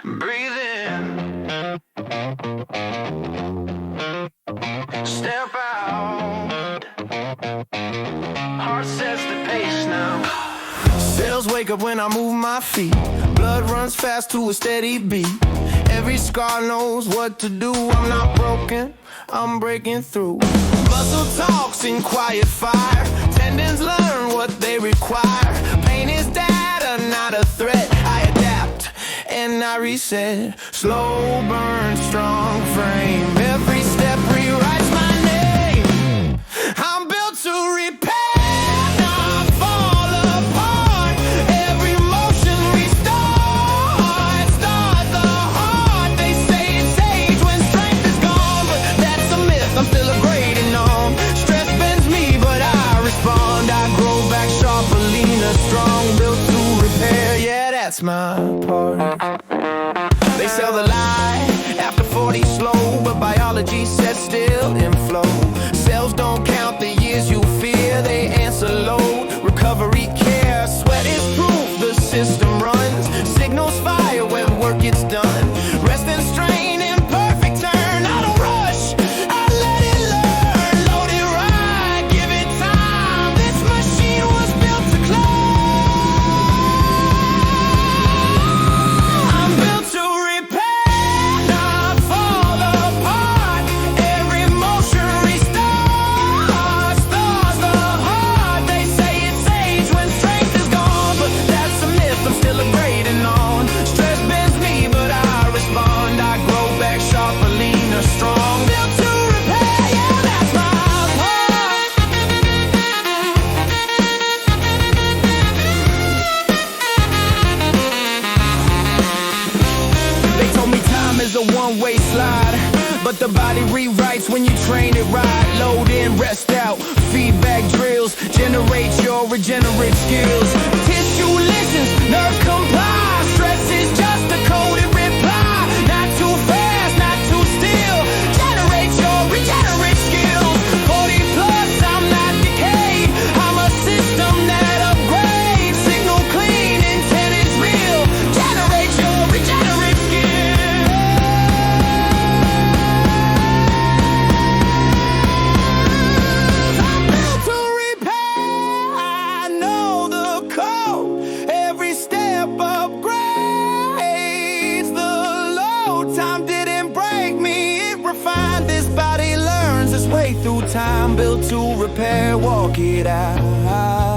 Breathe in, step out. Heart sets the pace now. Cells wake up when I move my feet. Blood runs fast to a steady beat. Every scar knows what to do. I'm not broken, I'm breaking through. Muscle talks in quiet fire. Tendons learn what they require. Pain is data, not a threat. I adapt and I reset. Slow burn, strong frame. Every step rewrites my name. I'm built to repair. That's my part. They sell the lie after 40 slow, but biology sets still in flow. Cells don't count the years you fear, they answer load, recovery care. Sweat is proof the system runs, signals fire when work gets done. Rest and strain in perfect turn, I don't rush, I let it learn. Load it right, give it time, this machine was built to climb. A one-way slide, but the body rewrites when you train it right. Load in, rest out, feedback drills generate your regenerate skills. Tissue listens, nerve complies. Stress is just a coded reply. Not too fast, not too still. Generate your regenerate skills. 40 plus, I'm not decayed. I'm a system that upgrades. Signal clean, intent is real. Generate your regenerate skills. Way through time, built to repair, walk it out.